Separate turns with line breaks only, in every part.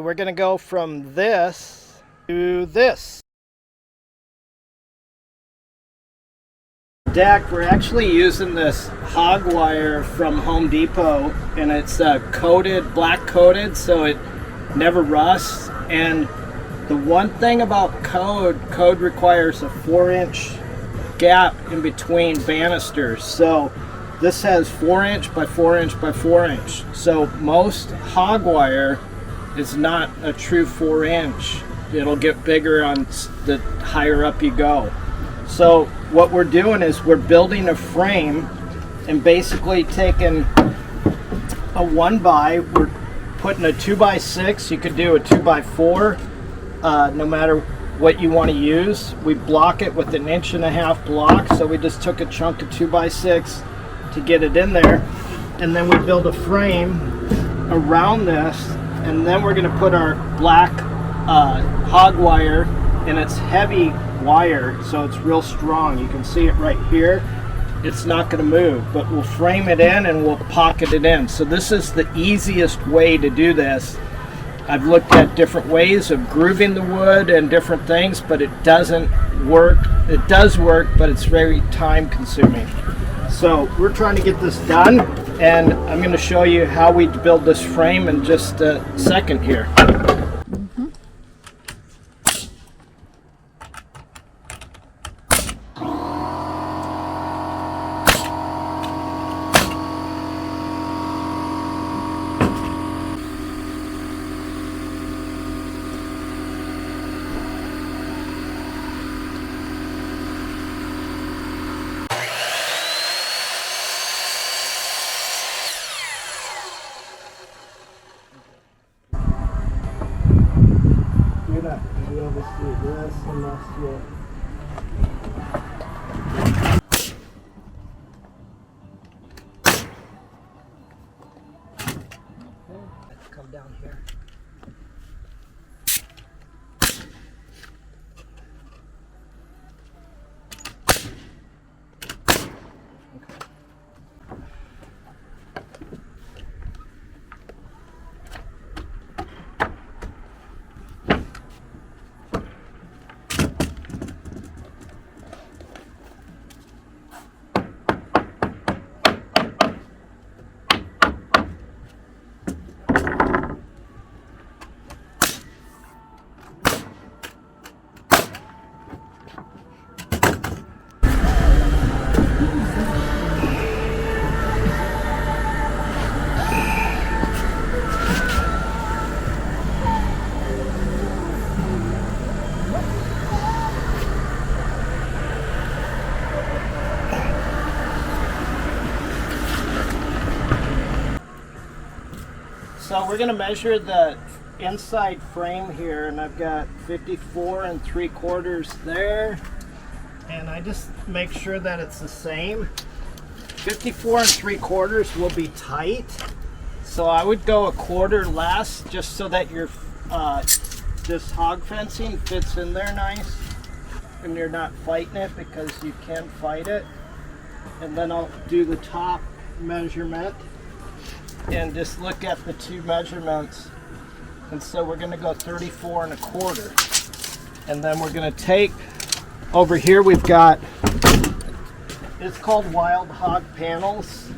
Okay, we're gonna go from this to this. Deck, we're actually using this hog wire from Home Depot, and it's coated, black coated, so it never rusts. And the one thing about code requires a 4-inch gap in between banisters. So this has 4-inch by 4-inch by 4-inch. So most hog wire is not a true 4-inch. It'll get bigger on the higher up you go. So what we're doing is we're building a frame and basically taking a 1x, we're putting a 2x6, you could do a 2x4, no matter what you want to use. We block it with an 1.5-inch block, so we just took a chunk of 2x6 to get it in there, and then we build a frame around this, and then we're going to put our black hog wire, and it's heavy wire, so it's real strong. You can see it right here. It's not going to move, but we'll frame it in and we'll pocket it in. So this is the easiest way to do this. I've looked at different ways of grooving the wood and different things, but it doesn't work. It does work, but it's very time consuming. So we're trying to get this done, and I'm going to show you how we build this frame in just a second here. You're not going to be able to see this unless you... Let's come down here. So we're going to measure the inside frame here, and I've got 54 3/4 there, and I just make sure that it's the same. 54 3/4 will be tight, so I would go a quarter less just so that your this hog fencing fits in there nice and you're not fighting it, because you can fight it. And then I'll do the top measurement and just look at the two measurements. And so we're going to go 34 1/4, and then we're going to take over here, we've got, it's called Wild Hog Panels,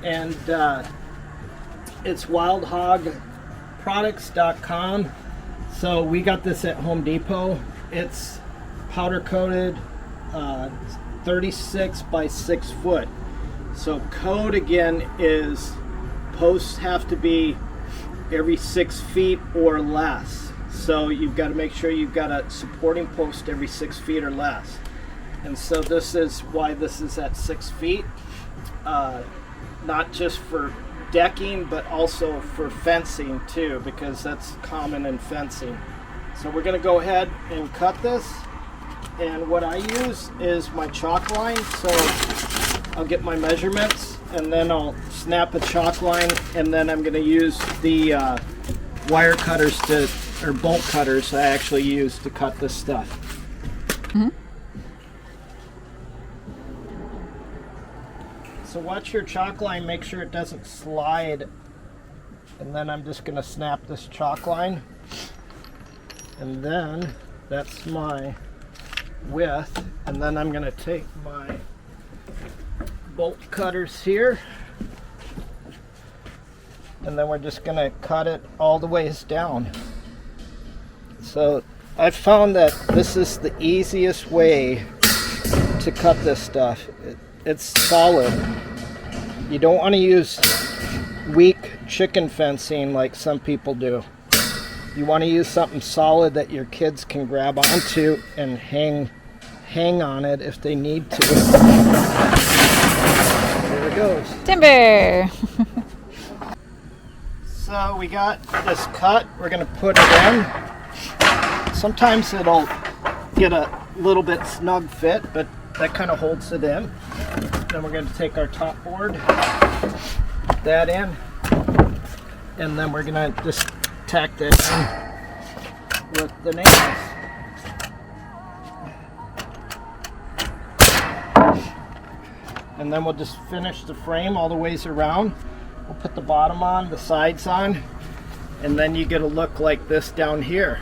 and it's wildhogproducts.com. so we got this at Home Depot. It's powder coated, 36 by 6 foot. So code again is posts have to be every 6 feet or less. So you've got to make sure you've got a supporting post every 6 feet or less. And so this is why this is at 6 feet, not just for decking, but also for fencing too, because that's common in fencing. So we're going to go ahead and cut this. And what I use is my chalk line. So I'll get my measurements, and then I'll snap a chalk line, and then I'm going to use the wire cutters or bolt cutters I actually use to cut this stuff. Mm-hmm. So watch your chalk line, make sure it doesn't slide And then I'm just going to snap this chalk line. And then that's my width. And then I'm going to take my bolt cutters here. And then we're just going to cut it all the ways down. So I've found that this is the easiest way to cut this stuff. It's solid. You don't want to use weak chicken fencing like some people do. You want to use something solid that your kids can grab onto and hang on it if they need to. There it goes.
Timber!
So we got this cut. We're going to put it in. Sometimes it'll get a little bit snug fit, but that kind of holds it in. Then we're going to take our top board, put that in, and then we're going to just tack that in with the nails. And then we'll just finish the frame all the ways around. We'll put the bottom on, the sides on, and then you get a look like this down here.